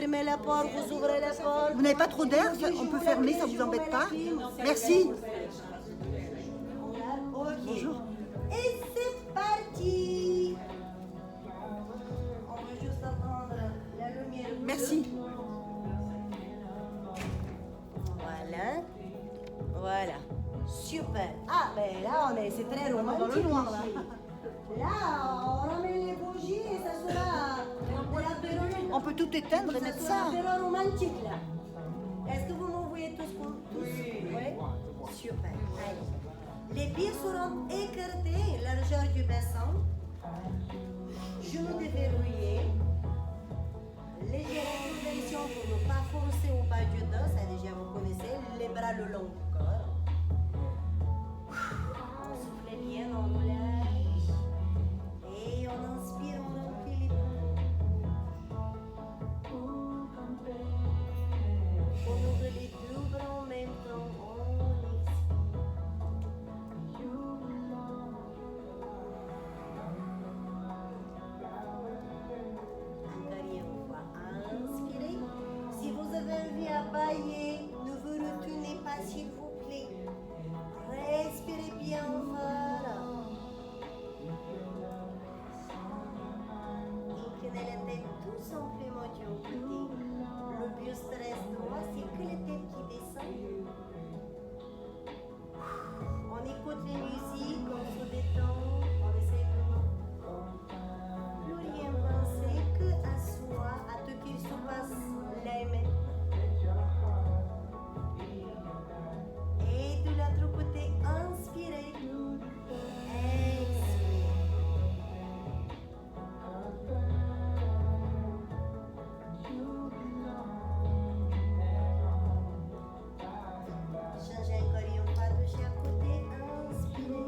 fermez la porte, vous ouvrez la porte. Vous n'avez pas trop d'air, on peut fermer, ça vous embête pas? Merci. Bonjour. Et c'est parti. On veut juste attendre la lumière. Merci. Voilà. Voilà. Super. Ah, ben là, c'est très romantique. Dans le noir, là. Là, on ramène les bougies et ça sera de l'apéro. On peut tout éteindre et mettre ça. C'est l'apéro romantique, là. Est-ce que vous m'envoyez tous? Oui. Super. Allez. Les pieds seront écartés, largeur du bassin. Genoux déverrouillés. Légère inversion pour ne pas forcer au bas du dos, ça déjà vous connaissez. Les bras le long du corps. On souffle bien, on relâche. Et on inspire, on remplit les poumons. On ouvre les deux bras en même temps. On inspirez. Si vous avez envie à bailler, ne vous retenez pas s'il vous plaît. Respirez bien fort. Inclinez la tête tout simplement du côté. Le buste reste droit, c'est que la tête qui descend. On écoute les musiques, on se détend, on essaie de plus rien penser que à soi, à ce qu'il se passe là et maintenant. Et de l'autre côté, inspirez, expirez. Changez encore une fois de chaque côté, inspirez,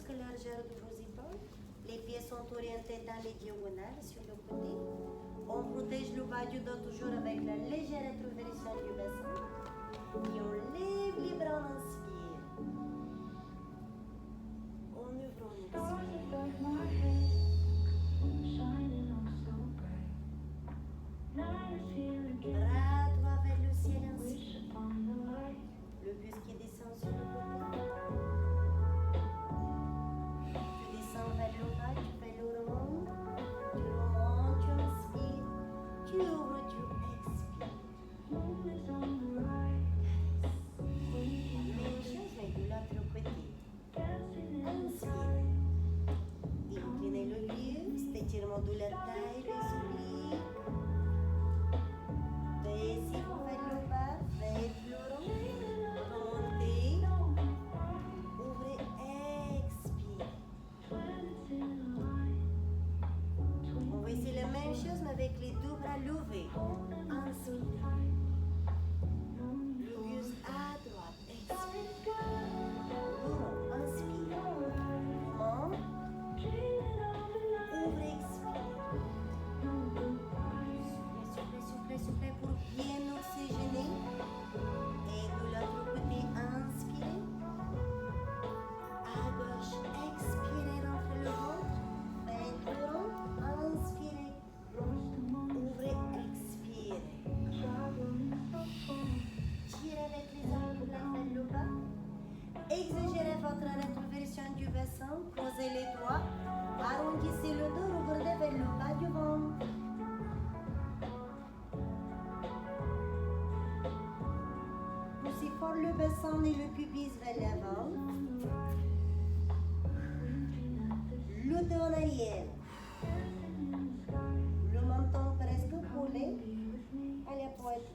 que largeur de vos épaules. Les pieds sont orientés dans les diagonales sur le côté. On protège le bas du dos toujours avec la légère introversion du bassin. Et on lève les bras, on inspire. On ouvre, on expire. Bras droit vers le ciel, inspire. Le buste qui descend sur le côté. Vers le bas, tu fais le remonte, tu inspires, tu ouvres, tu expires. Même chose mais de l'autre côté. Inspire. Inclinez le buste, étirement de la taille, les obliques. Baissez pour faire le bas, faites le rond, remontez, ouvrez, expire. On va essayer la même chose mais avec les deux bras levés. Inspire. Le buste à droite. Expire. Lourd. Inspire. Monte. Ouvre. Expire. Soufflez pour bien oxygéner. Et de l'autre côté, inspirez. À gauche, expirez, rentrez le ventre. Faites le rond. Inspirez. Ouvrez, expirez. Tirez avec les épaules, faites le bas. Exagérez votre rétroversion du bassin. Posez les doigts. Arrondissez le dos, regardez vers le bas du ventre. Poussez fort le bassin et le pubis vers l'avant. Le dos en arrière. Le menton presque collé à la poitrine.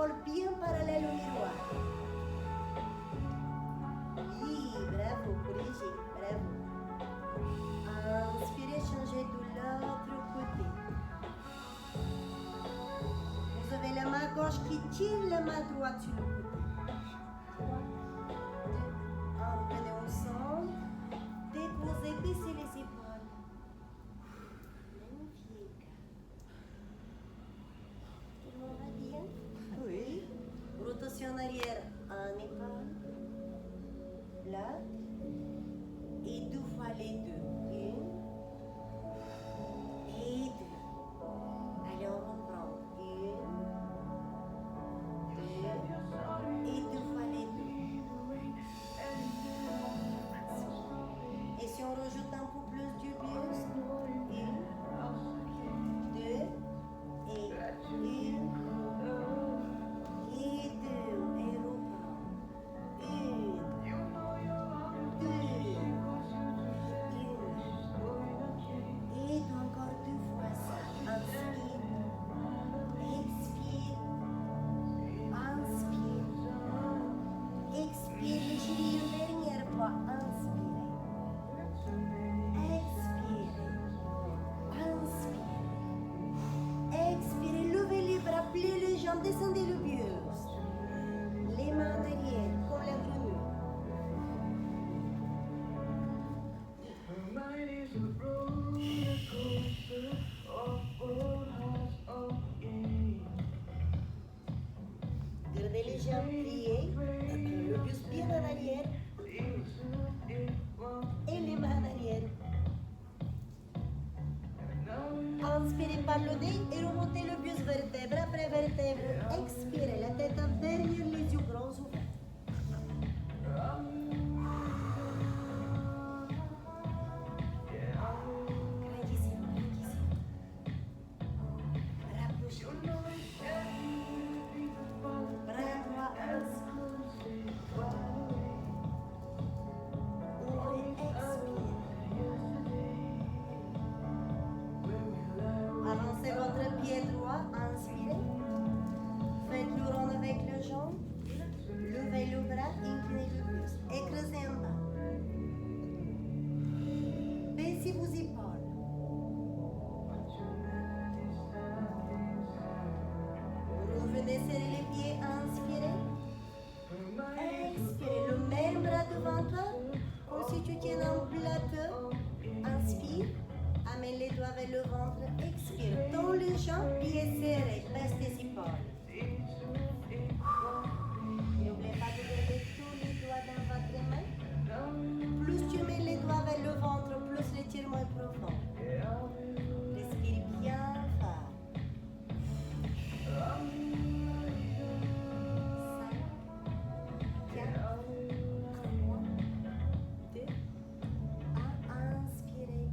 épaules bien parallèles au miroir. Oui, bravo, corrigez, bravo. Inspirez, changez de l'autre côté. Vous avez la main gauche qui tire la main droite sur le côté. 3, 2, 1, prenez au centre. Déposez, baissez les épaules. Magnifique. Tout le monde va bien? Oui. Rotation en arrière, un épaule, l'autre, et 2 fois les deux. 1 et 2. Allez, on reprend. 1, 2 et 2 fois les deux. Et si on rajoute un peu plus du buste, 1, 2 et 1. Et 2, et reprend. 1, 2, 1. Et encore 2 fois ça. Inspire, expire, inspire, expire. Les chevilles une dernière fois. Inspirez, expirez, inspirez, expirez. Levez les bras, pliez les jambes, descendez le buste. Les mains derrière, comme la grenouille. Gardez les jambes pliées, le buste bien en arrière et les mains en arrière. Inspirez par le nez et remontez le buste vertèbre après vertèbre. Expirez, la tête en derrière, les yeux grands ouverts. Grandissez, grandissez. Rapprochez. Bras droit, inspire. Ouvrez, expire. Avancez votre pied droit, inspirez. Faites-le rond avec le jambe. Levez le bras, inclinez le buste. Écrasez en bas. Baissez vos épaules. Revenez serrer les pieds, inspirez. Expirez. Le même bras devant toi, comme si tu tiens un plateau. Inspire. Amène les doigts vers le ventre. Expire. Tends les jambes, pieds serrés. Baisse les épaules. N'oubliez pas de garder tous les doigts dans votre main. Plus tu mets les doigts vers le ventre, plus l'étirement est profond. Respire bien fort. 5, 4, 3, 2, 1. Inspirez.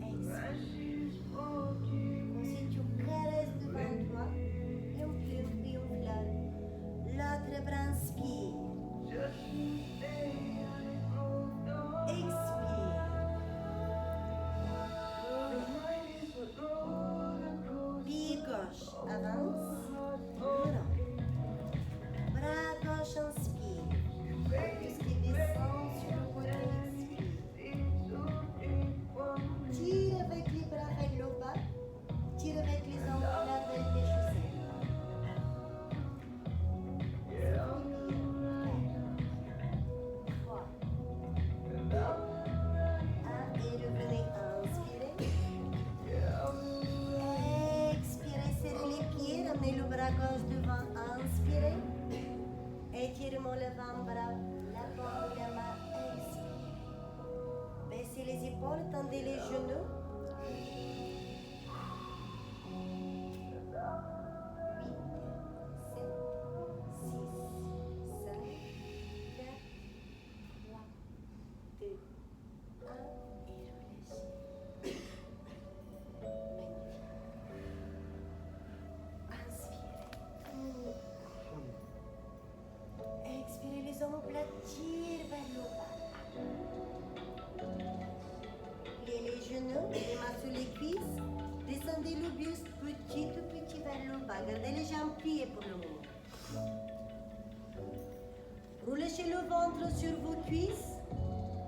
Expire. Comme si tu caresses devant toi. Et on plume, et on flatte. L'autre bras inspire. Expire. Pied gauche, avance. Rond. Bras gauche, inspire. Tout ce qui descend sur le côté, expire. Tire avec les bras vers le bas. Tire avec les ongles vers tes chaussettes. 3, 2, 1 et revenez, inspirez. Expirez, serrez les pieds, ramenez le bras gauche devant, inspirez. Étirement le avant-bras, la paume de la main, expirez. Baissez les épaules, tendez les genoux. 8, 7, 6, 5, 4, 3, 2, 1 et relâchez. Magnifique. Inspirez. Expirez, les omoplates tirent vers le bas. Pliez les genoux, les mains sur les cuisses. Descendez Descendez le buste petit vers le bas. Gardez les jambes pliées pour le moment. Relâchez le ventre sur vos cuisses.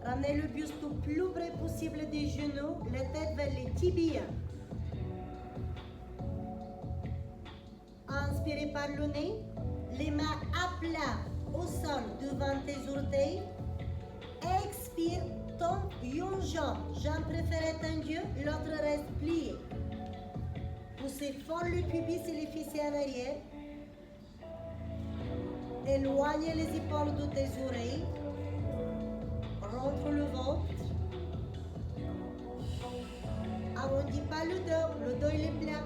Ramenez le buste au plus près possible des genoux, la tête vers les tibias. Inspirez par le nez, les mains à plat au sol devant tes orteils. Expire, tombe une jambe préférée tendue, l'autre reste pliée. Poussez fort le pubis et les fessiers en arrière. Éloignez les épaules de tes oreilles. Rentre le ventre. Arrondis pas le dos il est plat.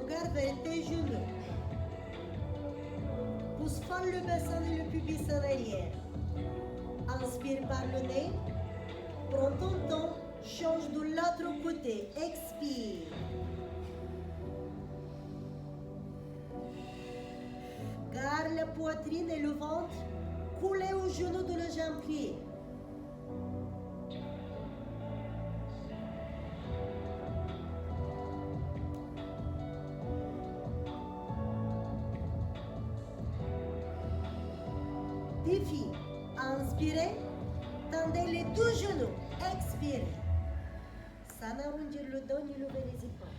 Regarde vers tes genoux. Pousse fort le bassin et le pubis en arrière. Inspire par le nez. Prends ton temps. Change de l'autre côté. Expire. Garde la poitrine et le ventre collés aux genoux de la jambe pliée. Défi. Inspirez. Tendez les deux genoux. Expirez. Sans arrondir le dos ni lever les épaules.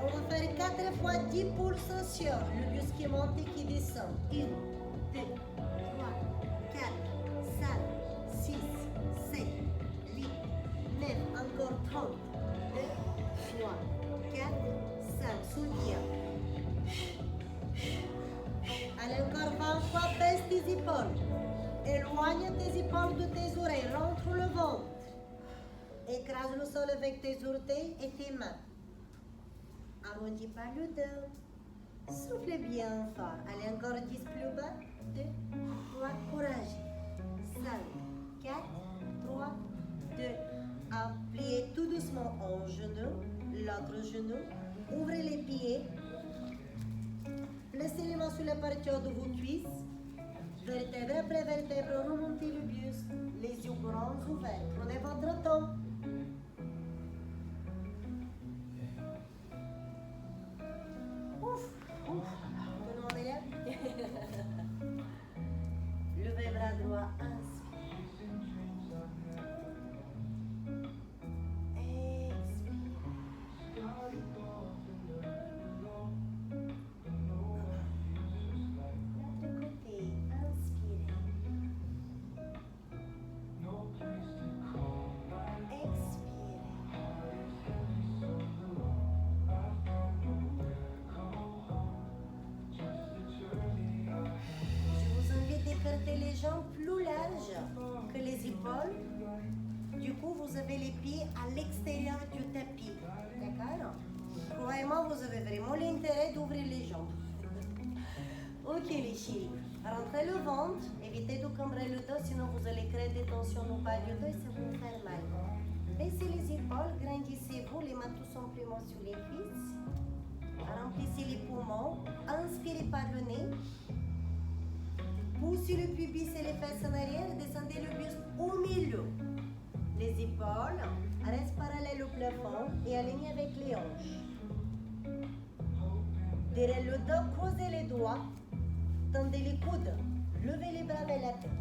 On va faire 4 fois 10 pulsations. Le buste qui monte et qui descend. 1, 2, 3, 4, 5, 6, 7, 8, 9. Encore 30. 2, 3, 4, 5. Soutiens. Allez, encore 20 fois. Baisse tes épaules. Éloigne tes épaules de tes oreilles. Rentre le ventre. Écrase le sol avec tes orteils et tes mains. Arrondis pas le dos. Souffle bien fort. Allez, encore 10 plus bas. 2, 3, courage. 5, 4, 3, 2, 1. Pliez tout doucement un genou, l'autre genou. Ouvrez les pieds. Placez les mains sur la partie haute de vos cuisses. Vertèbre après vertèbre, remontez le buste. Les yeux grands ouverts. Prenez votre temps. Ouf, ouf. Tout le monde est là? Levez bras droit, inspire. Les jambes plus larges que les épaules. Du coup, vous avez les pieds à l'extérieur du tapis. D'accord? Croyez-moi, vous avez vraiment l'intérêt d'ouvrir les jambes. Ok, les chéris. Rentrez le ventre. Évitez de cambrer le dos, sinon vous allez créer des tensions au bas du dos et ça va vous faire mal. Baissez les épaules, grandissez-vous, les mains tout simplement sur les cuisses. Remplissez les poumons. Inspirez par le nez. Poussez le pubis et les fesses en arrière et descendez le buste au milieu. Les épaules restent parallèles au plafond et alignées avec les hanches. Derrière le dos, croisez les doigts, tendez les coudes, levez les bras vers la tête.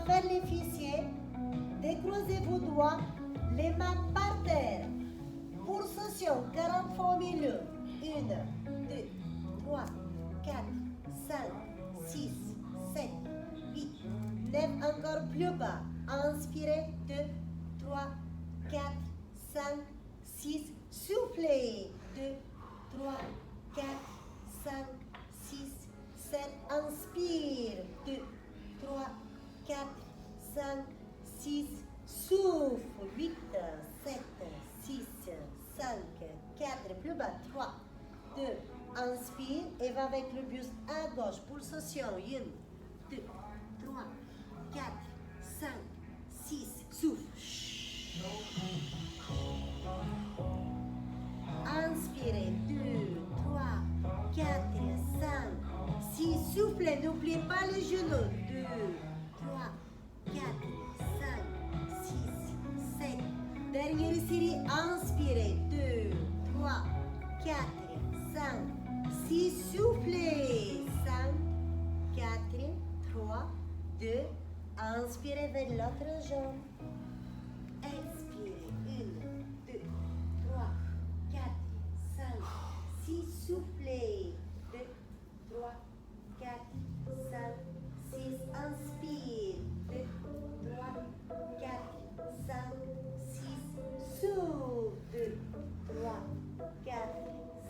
Vers les fessiers, décroisez vos doigts, les mains par terre. Pulsation, 40 fois au milieu. 1, 2, 3, 4, 5, 6, 7, 8, 9. Encore plus bas. Inspirez. 2, 3, 4, 5, 6. Soufflez. 2, 3, 4, 5, 6, 7. Inspire. 2, 3, 4, 5, 6, souffle, 8, 7, 6, 5, 4, plus bas, 3, 2, inspire et va avec le buste à gauche, pulsation, 1, 2, 3, 4, 5, 6. Souffle. Inspirez. 2, 3, 4, 5, 6. Soufflez. N'oubliez pas les genoux. 2, 3, 4, 5, 6, 7. Dernière série. Inspirez. 2, 3, 4, 5, 6. Soufflez. 5, 4, 3, 2. Inspirez vers l'autre jambe. Expirez. 1, 2, 3, 4, 5, 6. Soufflez. 2, 3, 4, 5, 6. Inspire. 2, 3, 4, 5, 6. Souffle. 2, 3, 4,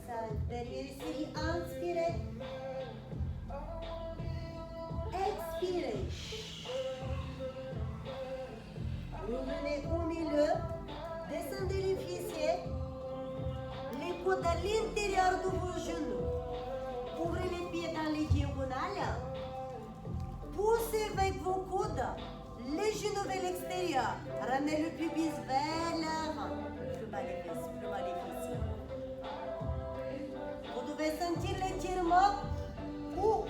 5. Derrière série. Inspirez. Expirez. Revenez au milieu. Descendez les fessiers. Les coudes à l'intérieur de vos genoux. Ouvrez les pieds dans les diagonales. Poussez avec vos coudes les genoux vers l'extérieur. Ramenez le pubis vers l'avant. Plus bas les fesses, plus bas les fesses. Vous devez sentir l'étirement ou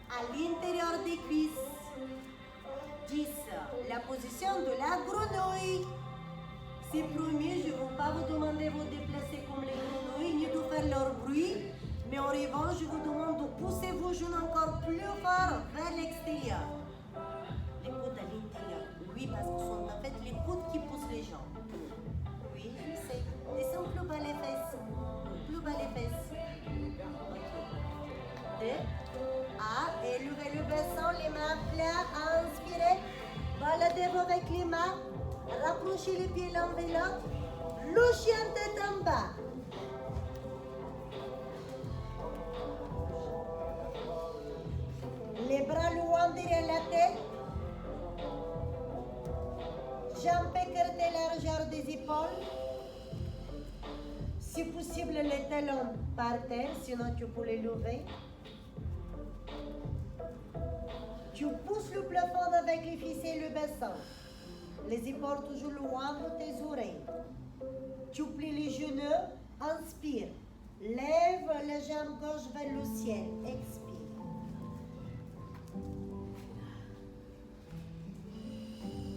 à l'intérieur des cuisses. 10. La position de la grenouille. C'est promis, je ne vais pas vous demander de vous déplacer comme les grenouilles ni de faire leur bruit. Mais en revanche, je vous demande de pousser vos genoux encore plus fort vers l'extérieur. Les coudes à l'intérieur. Oui, parce que ce sont en fait les coudes qui poussent les jambes. Oui, je sais. Descends plus bas les fesses. Plus bas les fesses. Ok. 2. Élevez le bassin, les mains plats. Inspirez. Baladez-vous avec les mains. Rapprochez les pieds l'un de l'autre. Le chien tête en bas. Les bras loin derrière la tête. Jambes écartées largeur des épaules. Si possible, les talons par terre, sinon tu peux les lever. Tu pousses le plafond avec les fessiers et le bassin. Les épaules toujours loin de tes oreilles. Tu plies les genoux. Inspire. Lève la jambe gauche vers le ciel. Expire.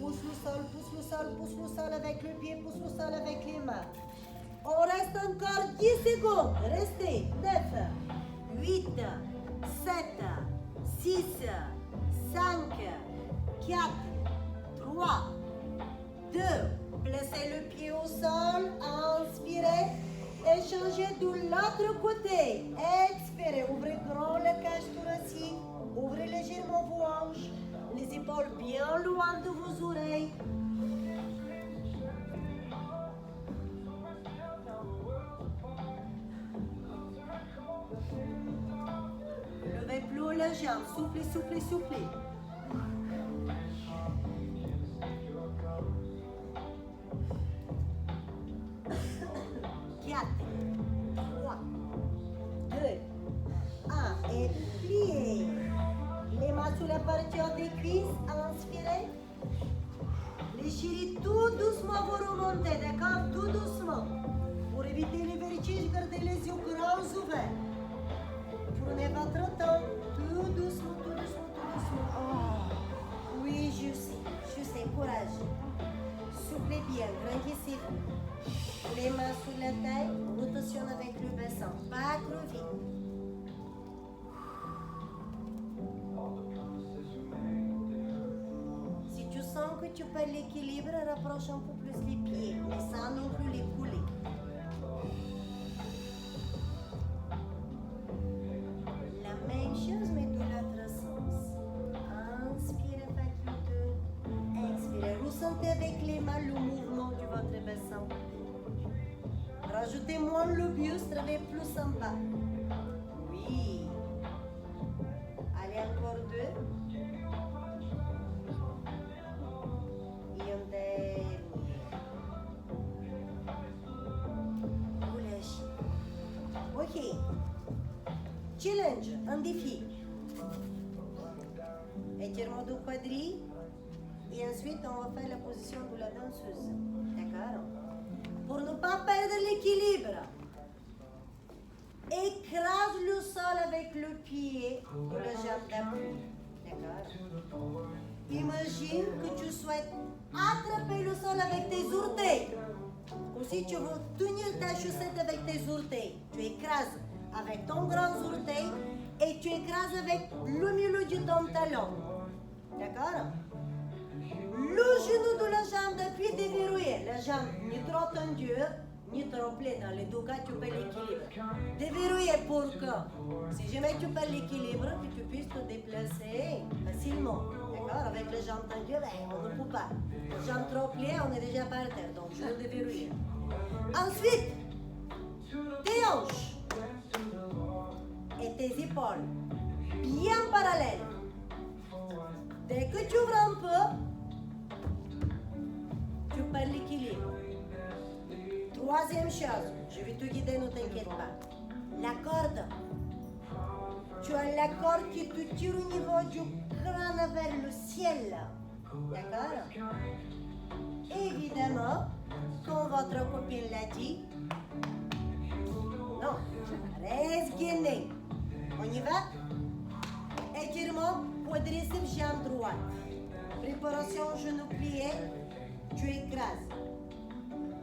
Pousse le sol, pousse le sol, pousse le sol avec le pied, pousse le sol avec les mains. On reste encore 10 secondes. Restez. 9, 8, 7, 6, 5, 4, 3, 2. Placez le pied au sol. Inspirez. Et changez de l'autre côté. Expirez. Ouvrez grand la cage thoracique. Ouvrez légèrement vos hanches. Les épaules bien loin de vos oreilles. Levez plus haut la jambe. Soufflez, soufflez, soufflez. Et pliez. Les mains sous la partie des cuisses. Inspirez. Les chéris, tout doucement vous remontez, d'accord? Tout doucement. Pour éviter les vertiges, gardez les yeux grands ouverts. Prenez votre temps. Tout doucement, tout doucement, tout doucement. Oh. Oui, je sais, courage. Soufflez bien, grandissez-vous. Les mains sous la taille, rotation avec le bassin. Pas trop vite. Que tu perds l'équilibre, rapproche un peu plus les pieds, mais sans non plus les couler. La même chose, mais de l'autre sens. Inspirez faculté. Expirez. Ressentez avec les mains le mouvement de votre bassin. Rajoutez moins le buste, travaillez plus en bas. Oui. Allez, encore 2. Ok. Challenge, un défi. Étirement du quadri. Et ensuite, on va faire la position de la danseuse. D'accord? Pour ne pas perdre l'équilibre, écrase le sol avec le pied ou la jambe d'appui. D'accord? Imagine que tu souhaites attraper le sol avec tes orteils. Aussi, tu veux tenir ta chaussette avec tes orteils. Tu écrases avec ton grand orteil et tu écrases avec le milieu de ton talon. D'accord? Le genou de la jambe d'appui déverrouillé. La jambe ni trop tendue, ni trop pleine. Dans les deux cas, tu perds l'équilibre. Déverrouillé pour que, si jamais tu perds l'équilibre, que tu puisses te déplacer facilement. D'accord? Avec les jambes tendues, on ne peut pas. Les jambes trop pliées, on est déjà par terre. Donc, je vais déverrouiller. Ensuite, tes hanches et tes épaules bien parallèles. Dès que tu ouvres un peu, tu perds l'équilibre. Troisième chose, je vais te guider, ne t'inquiète pas. La corde. Tu as la corde qui te tire au niveau du crâne vers le ciel. D'accord? Évidemment, comme votre copine l'a dit, non, reste gainé. On y va? Étirement, quadriceps, jambe droite. Préparation, genou plié, tu écrases,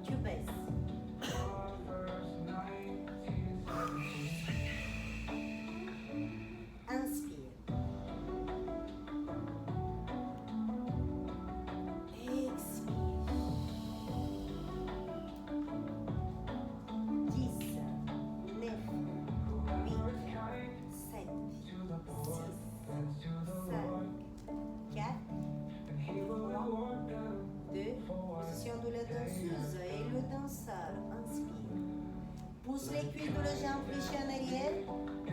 tu baisses. Inspire. Expire. 10, 9, 8, 7, 6, 5, 4, 3, 2, position de la danseuse et le danseur. Inspire. Pousse les cuisses de la jambe fléchie en arrière.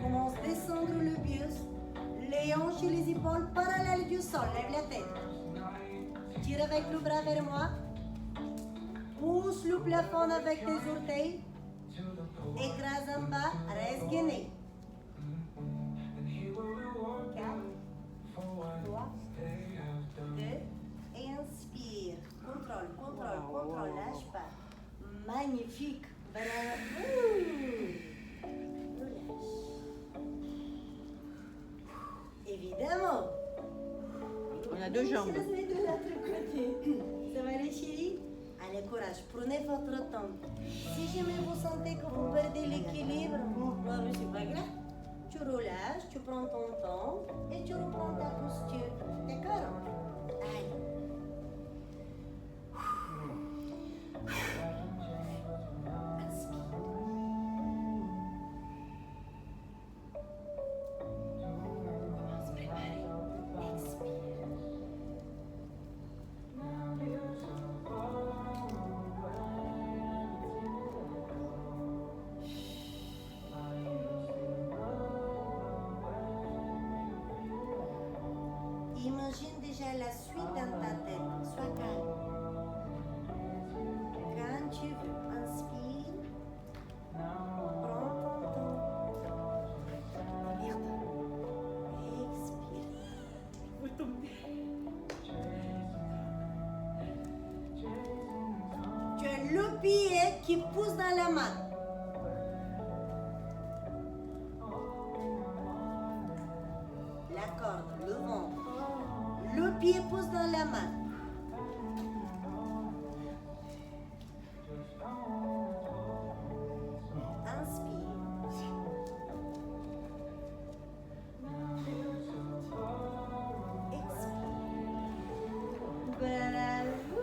Commence à descendre le buste. Les hanches et les épaules parallèles du sol. Lève la tête. Tire avec le bras vers moi. Pousse le plafond avec tes orteils. Écrase en bas. Reste gainé. 4, 3, 2 et inspire. Contrôle, contrôle, contrôle. Lâche pas. Magnifique. Bravo. Relâche. Évidemment. On a deux jambes. Ça, c'est de l'autre côté. Ça va les chéris? Allez, courage. Prenez votre temps. Si jamais vous sentez que vous perdez l'équilibre, c'est pas grave. Tu relâches, tu prends ton temps et tu reprends ta posture. D'accord? Allez. Imagine déjà la suite dans ta tête. Sois calme. Quand tu veux, inspire. Prends ton temps. Merde. Expire. Vous tombez. Tu as le pied qui pousse dans la main. La corde, le ventre. Le pied pousse dans la main. Inspire. Expire. Bravo.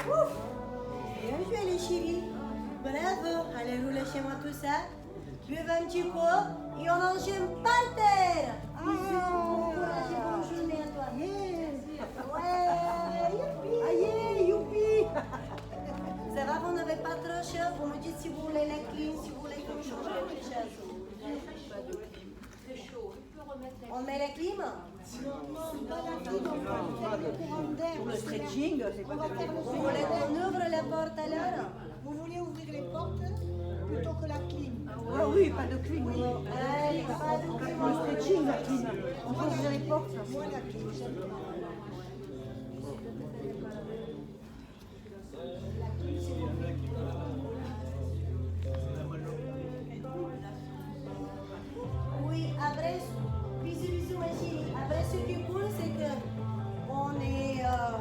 Ouf. Bien joué les chéris. Bravo. Allez, relâchez-moi tout ça. Buvez un petit coup et on enchaîne par terre. Bon courage et bonne journée à toi. Ouais, youpi. Aïe, youpi. Ça va, vous n'avez pas trop chaud? Vous me dites si vous voulez la clim, si vous voulez que je change quelque chose. C'est chaud. Tu peux remettre la On met la clim? Pour le stretching, c'est pas tellement Vous voulez qu'on ouvre la porte alors? Vous voulez ouvrir les portes plutôt que la clim. Ah oui, pas de clim. Allez, pas de clim. Le stretching. la clim. On peut ouvrir les portes. Moi, la clim, j'aime pas. La clim, c'est bon. Oui, après, bisous ma chérie. Après, ce qui est cool, c'est que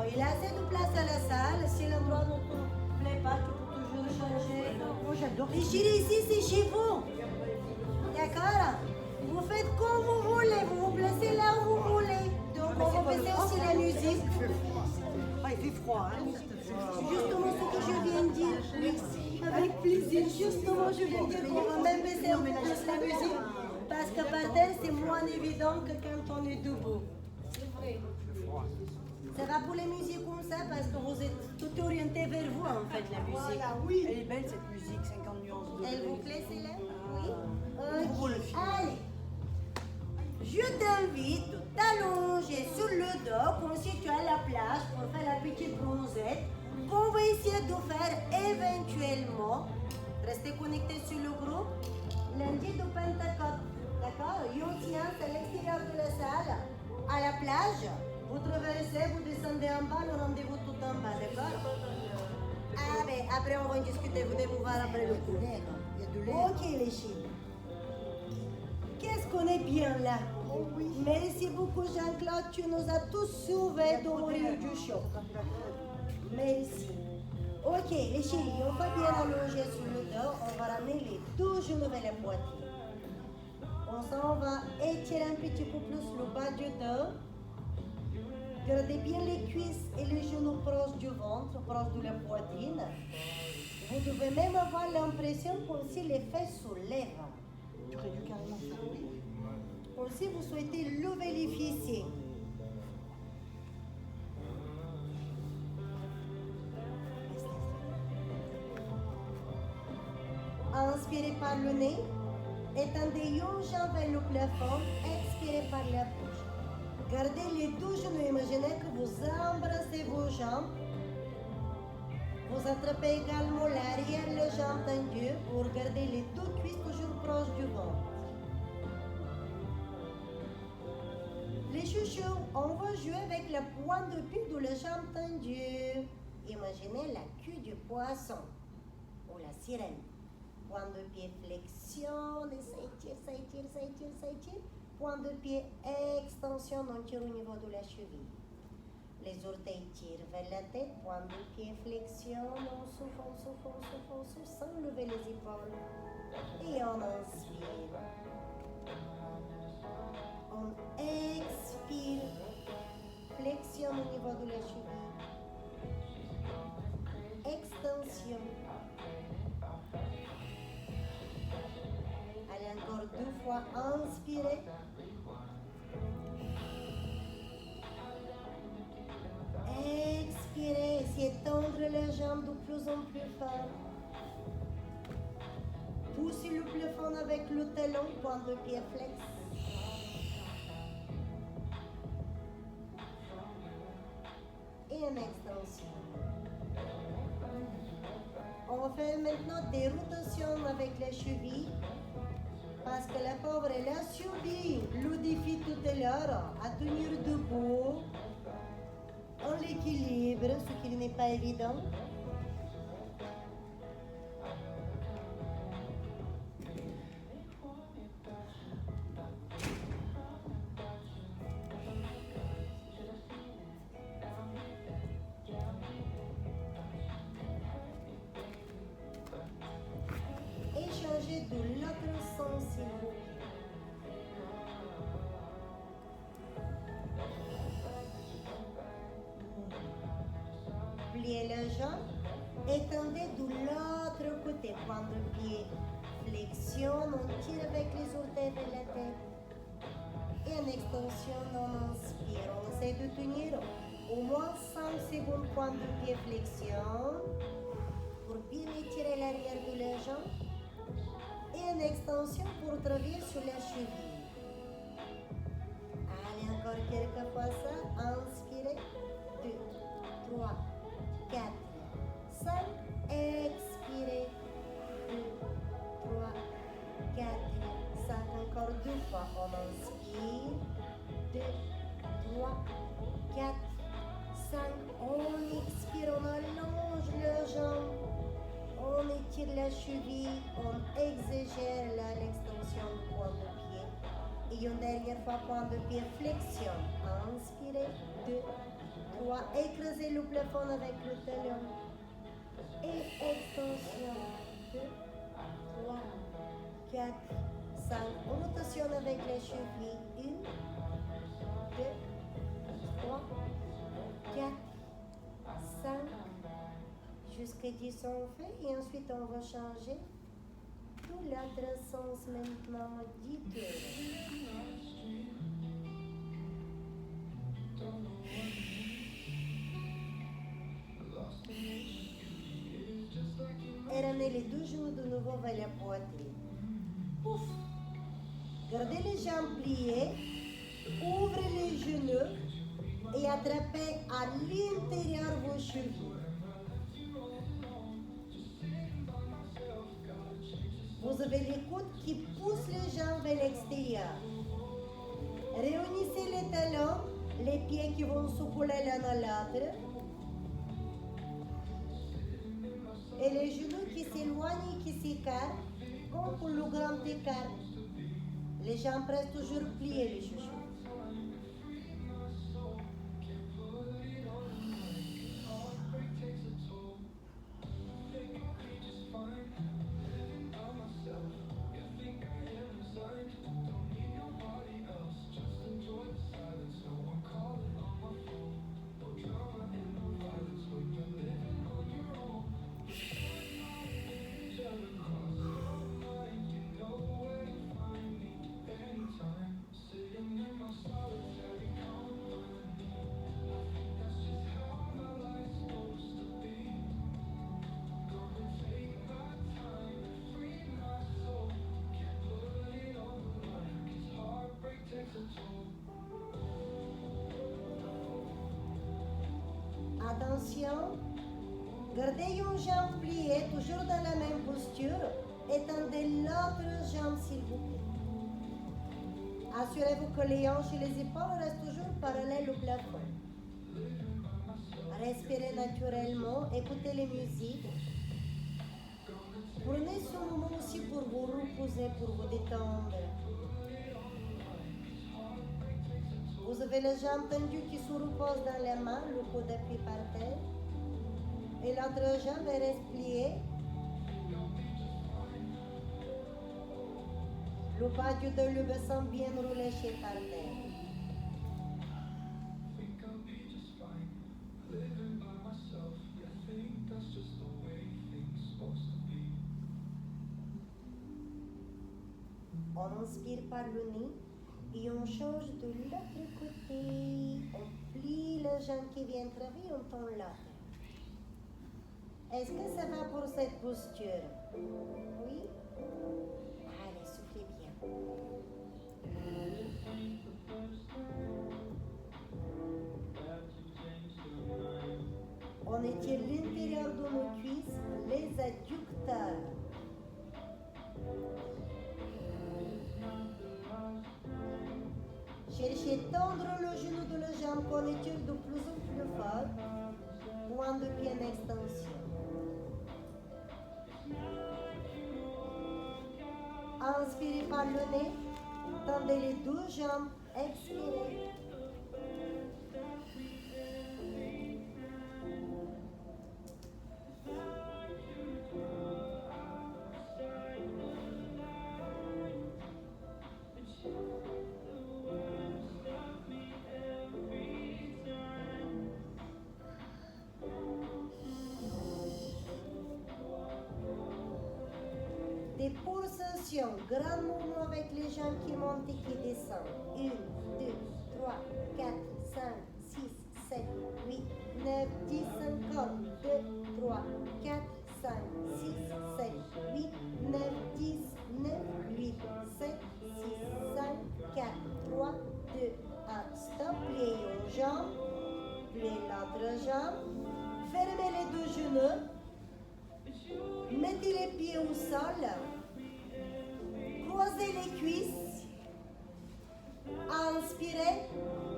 il y a assez de place à la salle. Si l'endroit ne te plaît pas, tu peux toujours changer. Moi, j'adore. Les chéris, ici, c'est chez vous. D'accord? Vous faites comme vous voulez. Vous vous placez là où vous voulez. Donc, on va passer aussi la musique. Ah, il fait froid, hein. Justement ce que je viens de dire. Oui, avec plaisir. Justement, je viens de dire qu'on va même baisser un peu plus la musique. Parce que par terre, c'est moins évident que quand on est debout. C'est vrai. Ça va pour les musiques comme ça parce que vous êtes tout orienté vers vous en fait, la musique. Voilà, oui. Elle est belle cette musique, 50 nuances de Elle vous bleu. plaît celle-là? Oui. Pour le Ok, film. allez. Je t'invite de t'allonger sur le dos comme si tu es à la plage pour faire la petite bronzette qu'on va essayer de faire éventuellement. Restez connectés sur le groupe. Lundi de Pentecôte, d'accord? Et on tient à l'extérieur de la salle, à la plage. Vous traversez, vous descendez en bas, le rendez-vous tout en bas, d'accord? Ah ben, après on va discuter, venez vous voir après le cours. Il y a de l'air. Ok les filles. Qu'est-ce qu'on est bien là? Oh oui. Merci beaucoup Jean-Claude, tu nous as tous sauvés de mourir du chaud. Merci. Ok les filles, on va bien allonger sur le dos, on va ramener les deux genoux vers la poitrine. On s'en va étirer un petit peu plus le bas du dos. Gardez bien les cuisses et les genoux proches du ventre, proches de la poitrine. Vous devez même avoir l'impression comme si les fesses se lèvent. Tu aurais dû carrément faire oui. Comme si vous souhaitez lever les fessiers. Inspirez par le nez. Étendez une jambe vers le plafond. Expirez par la bouche. Gardez les deux genoux. Imaginez que vous embrassez vos jambes. Vous attrapez également l'arrière, les jambes tendues pour garder les deux cuisses toujours proches du ventre. Les chouchous, on va jouer avec la pointe de pied de la jambe tendue. Imaginez la queue du poisson ou la sirène. Pointe de pied flexion et ça étire, ça étire, ça étire, ça étire. Pointe de pied extension, on tire au niveau de la cheville. Les orteils tirent vers la tête, pointe de pied flexion, on souffle, on souffle, on souffle, on souffle, sans lever les épaules. Et on inspire. On expire. Flexion au niveau de la cheville. Extension. Allez, encore 2 fois. Inspirez. Expirez. Essayez de tendre les jambes de plus en plus fort. Poussez le plafond avec le talon, pointe de pied flex. Et une extension. On fait maintenant des rotations avec les chevilles parce que la pauvre elle a subi le défi tout à l'heure à tenir debout en l'équilibre, ce qui n'est pas évident. Échangez de l'autre sens, s'il vous plaît. Pliez la jambe, étendez de l'autre côté, pointe de pied, flexion, on tire avec les orteils vers la tête. Et en extension, on inspire. On essaie de tenir au moins 5 secondes, pointe de pied, flexion, pour bien étirer l'arrière de la jambe. Et en extension pour travailler sur la cheville. Allez, encore quelques fois ça. Inspirez. 2, 3, 4, 5. Expirez. 2, 3, 4, 5. Encore 2 fois. On inspire. 2, 3, 4, 5. On expire, on allonge les jambes. On étire la cheville, on exagère l'extension du point de pied. Et une dernière fois, point de pied, flexion. Inspirez, 2, 3. Écrasez le plafond avec le talon. Et extension, 2, 3, 4, 5. Rotation avec les chevilles, 1, 2, 3, 4, 5. Jusqu'à 10 on fait et ensuite on va changer tout l'autre sens maintenant 10 tours. Et ramenez les deux genoux de nouveau vers la poitrine. Ouf. Gardez les jambes pliées, ouvrez les genoux et attrapez à l'intérieur vos chevilles. Vous avez les coudes qui poussent les jambes vers l'extérieur. Réunissez les talons, les pieds qui vont se coller l'un à l'autre. Et les genoux qui s'éloignent et qui s'écartent, comme pour le grand écart. Les jambes restent toujours pliées, les chouchous. Attention, gardez une jambe pliée, toujours dans la même posture, et tendez l'autre jambe s'il vous plaît. Assurez-vous que les hanches et les épaules restent toujours parallèles au plafond. Respirez naturellement, écoutez les musiques. Prenez ce moment aussi pour vous reposer, pour vous détendre. Vous avez les jambes tendues qui se reposent dans les mains, le coude appuyé par terre. Et l'autre jambe reste pliée. Le bas du dos, le bassin bien relâché par terre. On inspire par le nez. Et on change de l'autre côté. On plie la jambe qui vient travailler, on tend l'autre. Est-ce que ça va pour cette posture? Oui? Allez, soufflez bien. On étire l'intérieur de nos cuisses, les adducteurs. Cherchez à tendre le genou de la jambe qu'on étire de plus en plus fort. Point de pied en extension. Inspirez par le nez. Tendez les deux jambes. Expirez. Des pulsations, grand mouvement avec les jambes qui montent et qui descendent. 1, 2, 3, 4, 5, 6, 7, 8, 9, 10, encore. 2, 3, 4, 5, 6, 7, 8, 9, 10, 9, 8, 7, 6, 5, 4, 3, 2, 1. Stop, pliez une jambe, pliez l'autre jambe. Fermez les deux genoux. Mettez les pieds au sol. Croisez les cuisses. Inspirez. Inspirez.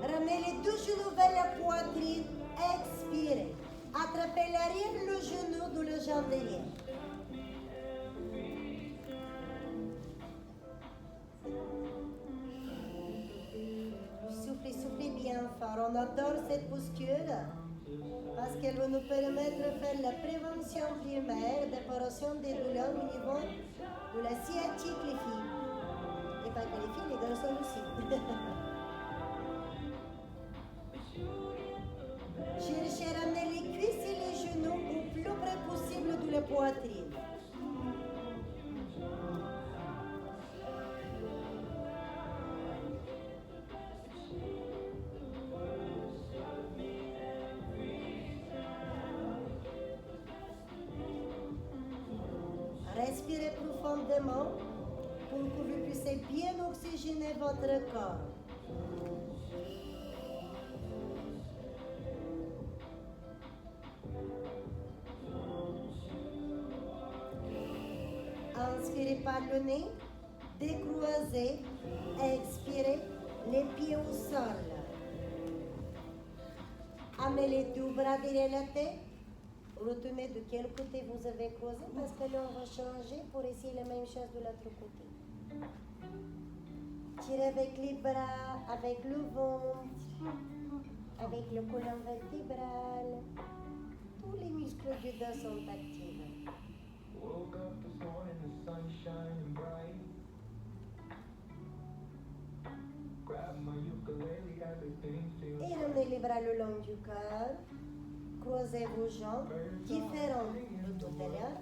Ramenez les deux genoux vers la poitrine. Expirez. Attrapez l'arrière, le genou de la jambe derrière. Soufflez, soufflez bien fort. On adore cette posture parce qu'elle va nous permettre de faire la prévention primaire d'éparation des douleurs au niveau de la sciatique, les filles. Et pas que les filles, les garçons aussi. Cherchez à ramener les cuisses et les genoux au plus près possible de la poitrine. Respirez profondément pour que vous puissiez bien oxygéner votre corps. Inspirez par le nez, décroisez, expirez, les pieds au sol. Amenez les deux bras derrière la tête. Retenez de quel côté vous avez croisé parce que là on va changer pour essayer la même chose de l'autre côté. Tirez avec les bras, avec le ventre, avec le colonne vertébrale. Tous les muscles du dos sont actifs. Woke up this morning, the sun shining bright. Grab my ukulele, everything feels Et ramenez les bras le long du corps. Croisez vos jambes, différentes de tout à l'heure.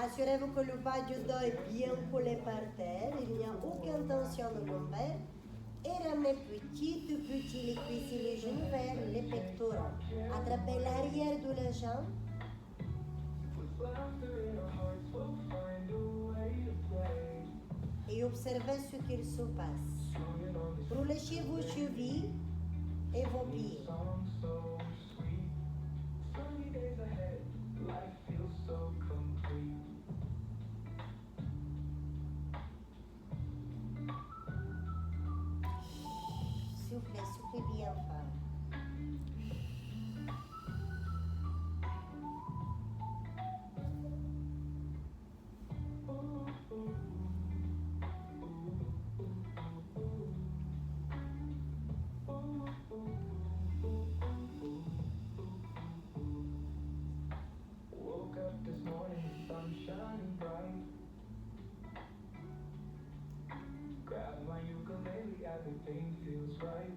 Assurez-vous que le bas du dos est bien collé par terre. Il n'y a aucune tension de lombaire. Et ramenez petit les cuisses et les genoux vers les pectoraux. Attrapez l'arrière de la jambe. Et observez ce qu'il se passe. Relâchez vos chevilles et vos pieds. Soufflez, soufflez bien fort. Woke up this morning, the sun shining bright. Grab my ukulele, everything feels right.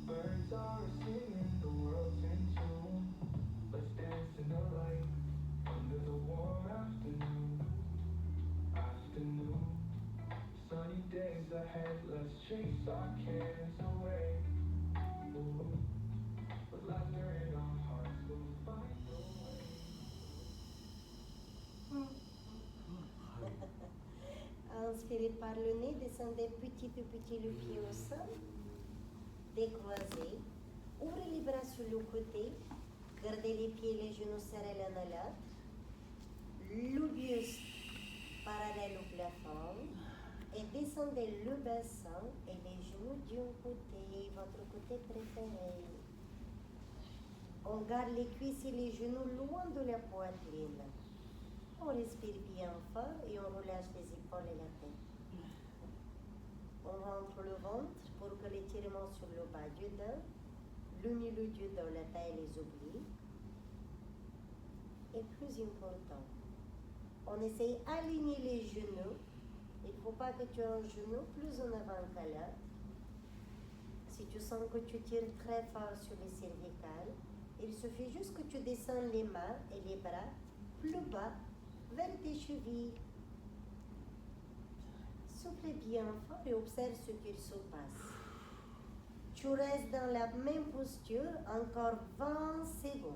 Birds are singing, the world's in tune. Let's dance in the light, under the warm afternoon. Sunny days ahead, let's chase our cares away. Ooh. With laughter in our hearts, we'll find a way. Inspirez par le nez, descendez petit le pied au sol. Décroisez. Ouvrez les bras sur le côté. Gardez les pieds et les genoux serrés l'un à l'autre. Le buste parallèle au plafond. Et descendez le bassin et les genoux d'un côté, votre côté préféré. On garde les cuisses et les genoux loin de la poitrine. On respire bien fort et on relâche les épaules et la tête. On rentre le ventre pour que l'étirement sur le bas du dos, le milieu du dos, la taille et les obliques. Et plus important, on essaye d'aligner les genoux. Il ne faut pas que tu aies un genou plus en avant qu'à l'autre. Si tu sens que tu tires très fort sur les cervicales, il suffit juste que tu descends les mains et les bras plus bas vers tes chevilles. Souffle bien fort et observe ce qu'il se passe. Tu restes dans la même posture encore 20 secondes.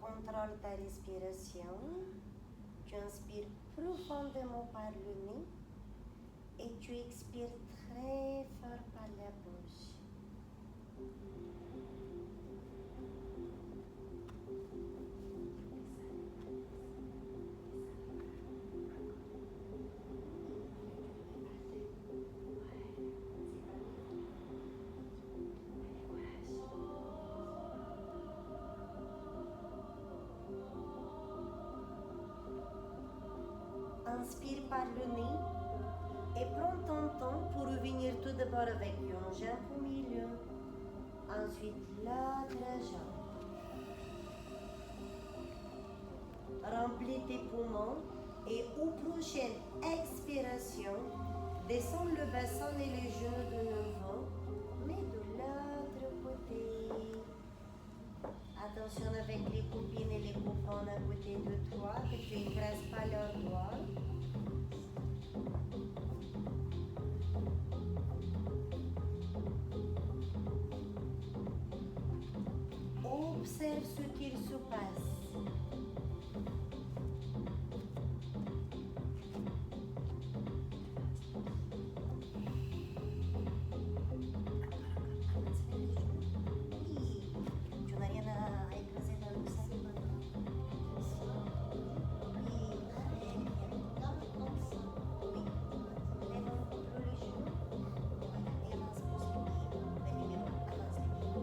Contrôle ta respiration. Tu inspires profondément par le nez et tu expires très fort par la bouche. par le nez et prends ton temps pour revenir tout d'abord avec une jambe au milieu. Ensuite, l'autre jambe. Remplis tes poumons et aux prochaines expirations, descends le bassin et les genoux de nouveau, mais de l'autre côté. Attention avec les copines et les copains à côté de toi, que tu n'écrases pas leurs doigts. Observe ce qu'il se passe. Tu n'as rien à écraser dans le sac.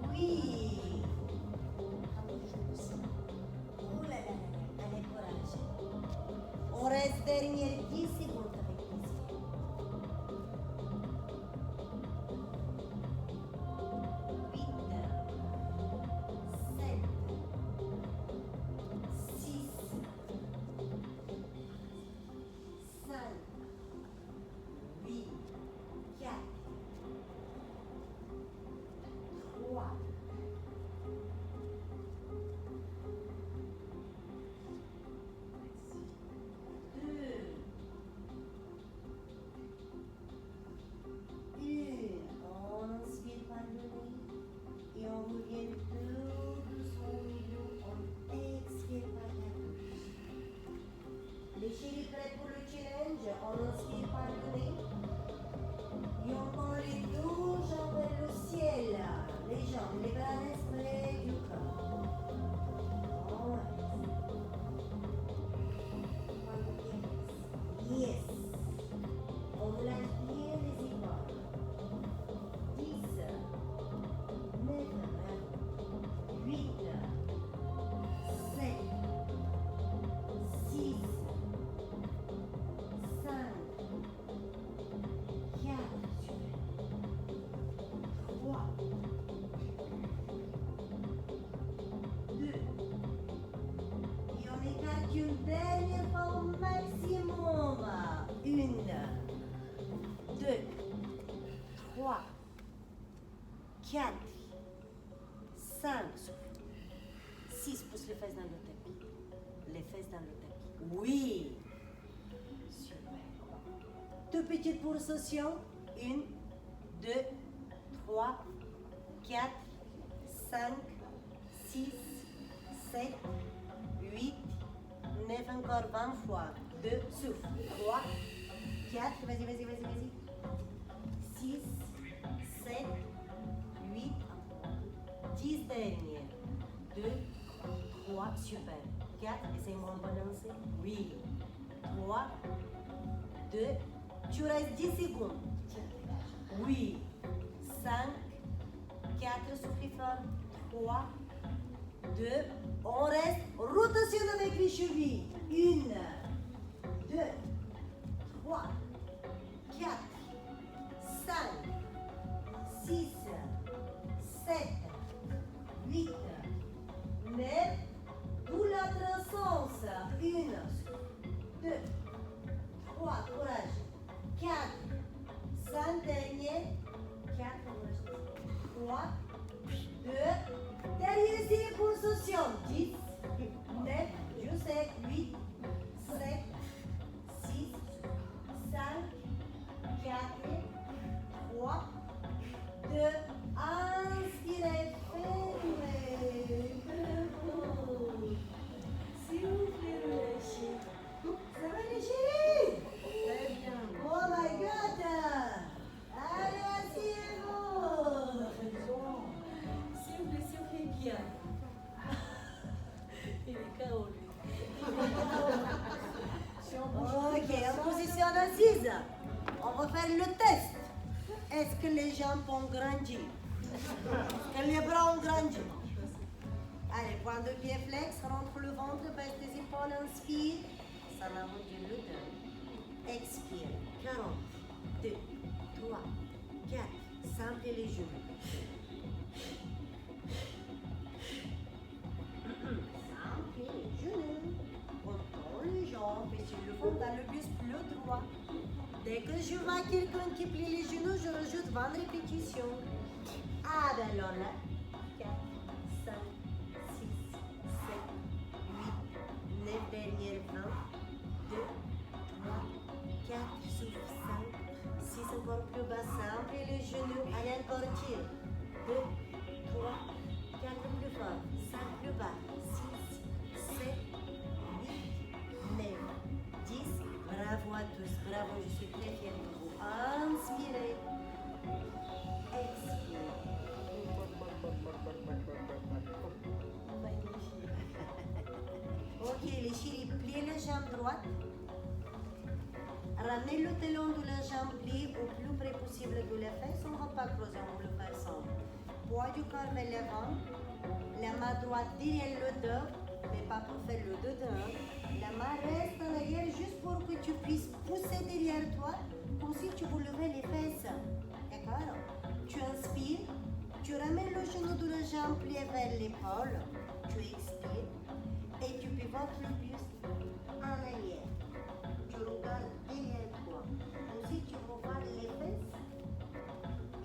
Oui. Oh là là là là, allez, courage. On reste derrière 10 secondes avec plaisir. 8, 7, 6, 5, 8, 4, 3, 2, 1. On inspire par le nez et on revient tout doucement au milieu. On expire par la bouche. Les chéris prêts pour le challenge. On inspire par le nez et on tend les deux jambes vers le ciel. Les jambes, les bras restent près du corps. On reste. Yes. On relâche bien les épaules. 10, 9, 8, 7, 6, 5, 4, 3, 2, et on écarte une dernière fois au maximum. 1, 2, 3, 4, 5, 6, pousse les fesses dans le tapis. Les fesses dans le tapis. Oui. Super. Deux petites pulsations. 1, 2, 3, 4, 5, 6, 7, 8, 9, encore 20 fois. 2, souffle. 3, 4, vas-y. 6, 7, 8, 10 dernières. 2, 3, super. 4, essayez-moi de balancer. Oui. 3, 2, tu restes 10 secondes. Oui. 5, 4, souffle fort. 3, 2, on reste. Rotation avec les chevilles. 1, 2, 3, 4, 5, 6, 7, 8, 9, tout l'autre sens. 1, 2, 3, courage. 4, 5 derniers. 4, 3, 2, derrière ici, pulsation. 10, 9, je sais, 8, 7, 6, 5, 4, 3, 2, inspirez, fermez, debout. S'il vous plaît, relâchez. Ça va les chéris? Très bien. Oh my God! Allez, asseyez-vous. S'il vous plaît, bien. Il est KO, lui. Ok, en position assise, on va faire le test. Est-ce que les jambes ont grandi? Est-ce que les bras ont grandi? Allez, point de pied flex, rentre le ventre, baisse tes épaules, inspire. Ça m'a rendu le dos. Expire. 40. 2, 3, 4. Simple les genoux. Simple les genoux. On tend les jambes et sur le frontal, le buste plus droit. Dès que je vois quelqu'un qui plie les genoux, je rajoute 20 répétitions. Ah ben alors là, 4, 5, 6, 7, 8, 9 dernières 20, 2, 3, 4, souffle 5, 6 encore plus bas, simple les genoux, allez encore tire. 2, 3, 4 plus fort, 5 plus bas, 6, 7, 8, 9, 10. Bravo à tous, bravo, je suis très fière de vous. Inspirez. Expirez. Ok, les chéris, pliez la jambe droite. Ramenez le talon de la jambe pliée au plus près possible de la fesse. On ne va pas creuser, on va le faire ensemble. Poids du corps vers l'avant. La main droite derrière le dos, mais pas pour faire le dedans. La main reste en arrière juste pour que tu puisses pousser derrière toi, comme si tu voulais lever les fesses. D'accord? Tu inspires, tu ramènes le genou de la jambe plié vers l'épaule, tu expires et tu pivotes le buste en arrière. Tu regardes derrière toi, comme si tu regardes les fesses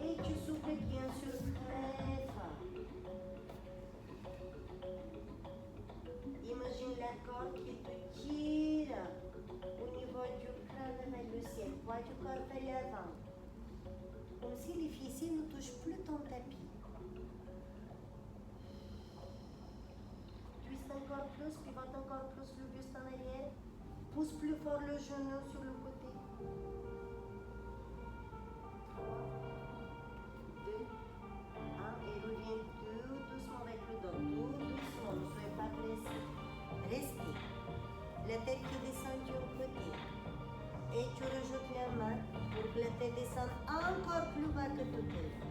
et tu souffles bien sûr très fort. Imagine la corde qui te tire au niveau du crâne vers le ciel, poids du corps vers l'avant. Comme si les fessiers ne touchent plus ton tapis. Twist encore plus, pivote encore plus le buste en arrière. Pousse plus fort le genou sur le côté. 3, 2, 1 et reviens tout doucement avec le dos. Tout doucement, ne soyez pas pressé. Restez. La tête qui descend du côté. Et tu rajoutes la main pour que la tête descende encore plus bas que tout à l'heure.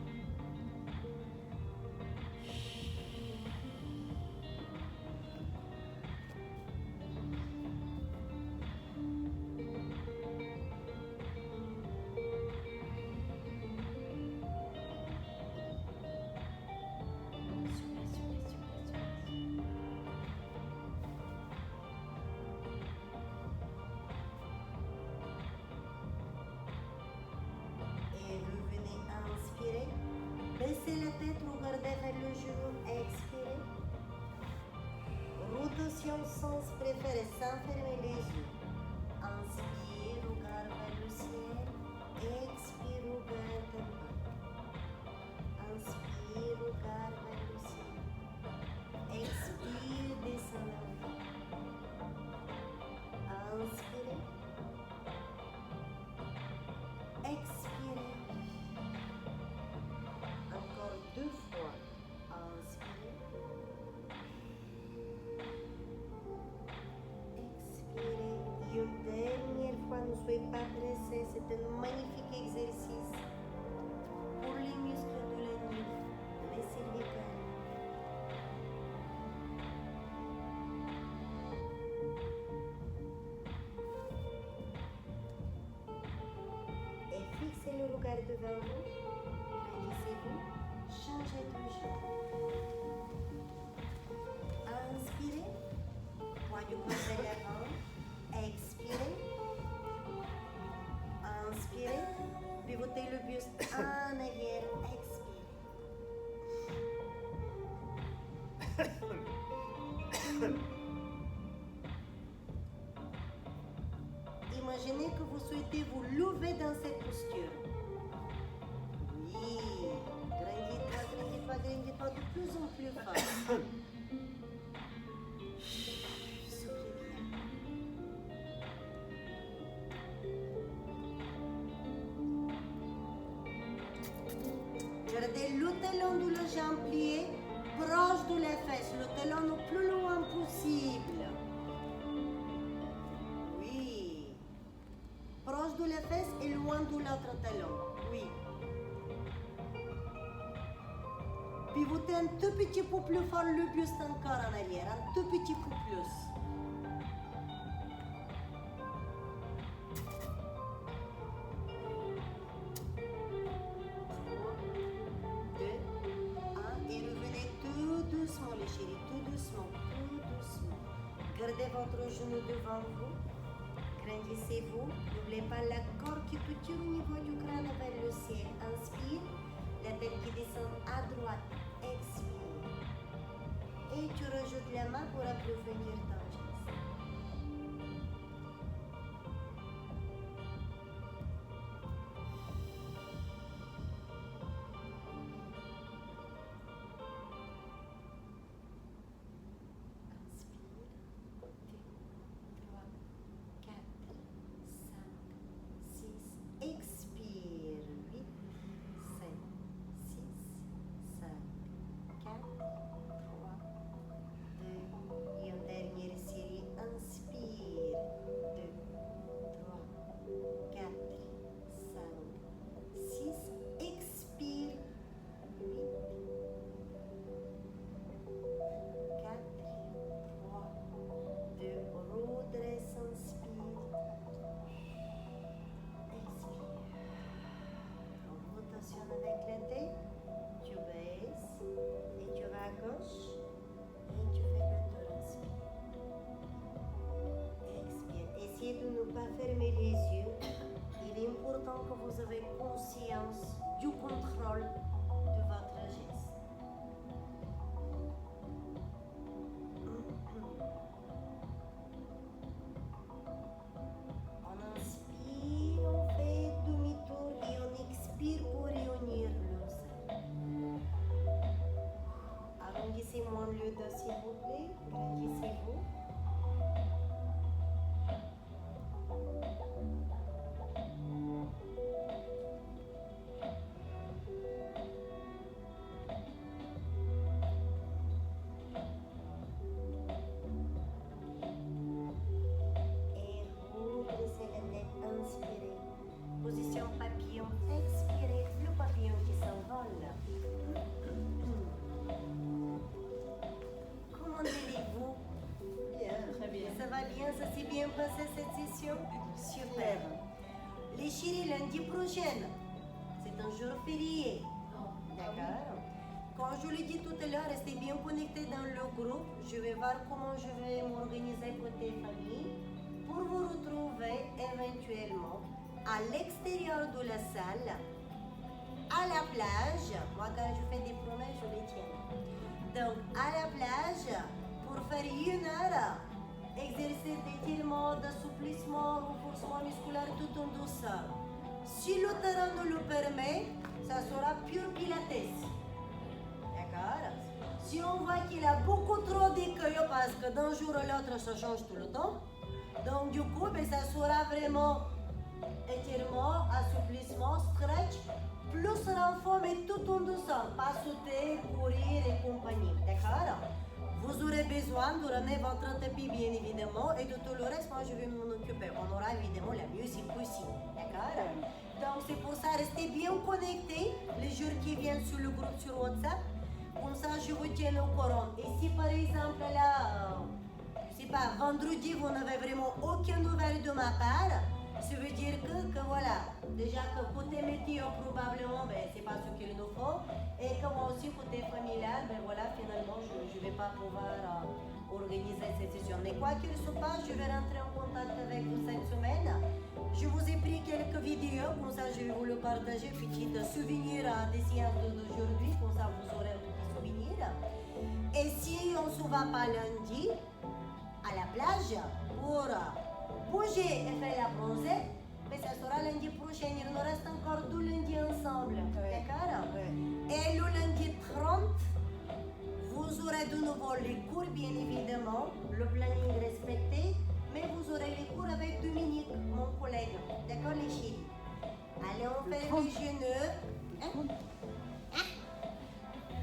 Baissez la tête, regardez vers le genou, expirez. Rotation sens préféré, sans fermer les yeux. Inspire, regarde vers le ciel. Expire, regarde vers le bas. Inspire, regarde vers le ciel. Expire, descend en bas. Inspirez. Expirez. Encore 2 fois. Inspirez. Expirez. Et une dernière fois, ne soyez pas pressés. C'est un magnifique exercice pour les muscles de la nuque, les cervicales. Et fixez le regard devant vous. Réalisez-vous. Changez de jambe. Inspirez. Poids du corps vers l'avant. Expirez. Inspirez. Pivotez le buste en arrière. Expirez. Imaginez que vous souhaitez vous lever dans cette posture. Oui. Grandis-toi, grandis-toi, grandis-toi de plus en plus fort. Soufflez bien. Gardez le talon de la jambe pliée proche de la fesse, le talon le plus loin possible. Oui. Proche de la fesse et loin de l'autre talon. Oui. Pivotez un tout petit peu plus fort le buste encore en arrière, un tout petit peu plus. doucement les chéris, tout doucement, tout doucement. Gardez votre genou devant vous. Grandissez-vous. N'oubliez pas la corde qui peut tirer au niveau du crâne vers le ciel. Inspire. La tête qui descend à droite. Expire. Et tu rajoutes la main pour approfondir ton geste. Expire. 8, 5, 6, 5, 4, 3, 2. Et une dernière série. Inspire. 2, 3, 4, 5, 6. Expire. 8, 4, 3, 2. Redresse. Inspire. Rotation avec la tête, tu baisses et tu vas à gauche et tu fais le tour. Inspire. Expire. Essayez de ne pas fermer les yeux. Il est important que vous ayez conscience du contrôle de votre geste. On inspire, on fait demi-tour et on expire pour réunir le sein. Arrondissez-moi le dos s'il vous plaît. Grandissez-vous. Et redressez la tête, inspirez. Position papillon, expirez. Le papillon qui s'envole. Comment allez-vous? Bien. Très bien. Ça va bien, ça s'est bien passé cette session? Super. Les chéris, lundi prochain, c'est un jour férié. D'accord. Comme je vous l'ai dit tout à l'heure, restez bien connectés dans le groupe. Je vais voir comment je vais m'organiser côté famille pour vous retrouver éventuellement à l'extérieur de la salle, à la plage. Moi, quand je fais des promesses, je les tiens. Donc, à la plage, pour faire 1 heure, exercice d'étirement, d'assouplissement, renforcement musculaire tout en douceur. Si le terrain nous le permet, ça sera pur pilates. D'accord? Si on voit qu'il a beaucoup trop d'écueils, parce que d'un jour à l'autre, ça change tout le temps, donc du coup, ben, ça sera vraiment étirement, assouplissement, stretch, plus renfort, mais tout en douceur, pas sauter, courir et compagnie. D'accord? Vous aurez besoin de ramener votre tapis, bien évidemment, et de tout le reste, moi, je vais m'en occuper. On aura évidemment la musique aussi. D'accord? Donc, c'est pour ça, restez bien connectés les jours qui viennent sur le groupe sur WhatsApp. Comme ça, je vous tiens au courant. Et si, par exemple, là, je sais pas, vendredi, vous n'avez vraiment aucune nouvelle de ma part, ça veut dire que voilà, déjà que côté météo, probablement, ben, c'est pas ce qu'il nous faut. Et que moi aussi, côté familial, ben voilà, finalement, je ne vais pas pouvoir organiser cette session. Mais quoi qu'il se passe, je vais rentrer en contact avec vous cette semaine. Je vous ai pris quelques vidéos, comme ça je vais vous le partager, petit souvenir des séances d'aujourd'hui, comme ça vous aurez un petit souvenir. Et si on ne se va pas lundi à la plage pour bouger et faire la bronzée, mais ça sera lundi prochain. Il nous reste encore 2 lundis ensemble. Ouais. D'accord? Ouais. Et le lundi 30, vous aurez de nouveau les cours, bien évidemment, le planning respecté, mais vous aurez les cours avec Dominique, mon collègue. D'accord, les chéris? Allez, on Le fait 30. les genoux. Hein?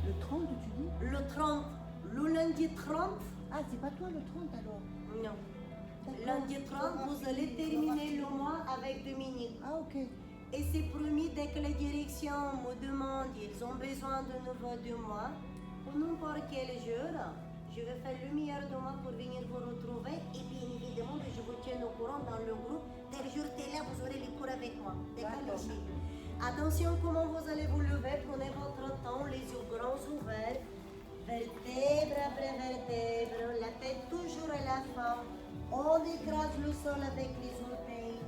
Le 30, tu dis? Le 30, le lundi 30, Ah, c'est pas toi le 30 alors? non. D'accord. Lundi 30, vous allez terminer le mois avec Dominique. Ah, ok. Et c'est promis, dès que la direction me demande, ils ont besoin de nouveau de moi, pour n'importe quel jour, je vais faire le meilleur de moi pour venir vous retrouver. Et bien évidemment, je vous tiens au courant dans le groupe. Tel jour, tel là, vous aurez les cours avec moi. D'accord, D'accord. les filles? Attention comment vous allez vous lever. Prenez votre temps, les yeux grands ouverts. Vertèbre vertèbres, la tête toujours à la fin. On écrase le sol avec les orteils.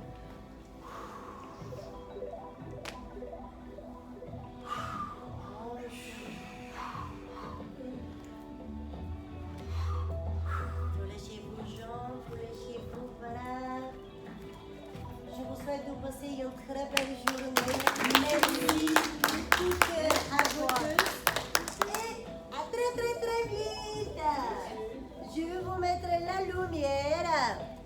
Relâchez vos jambes, relâchez vos bras. Je vous souhaite de passer une très belle journée. Merci tout cœur à vous tous. Et à très très très vite. Je vais vous mettre la lumière.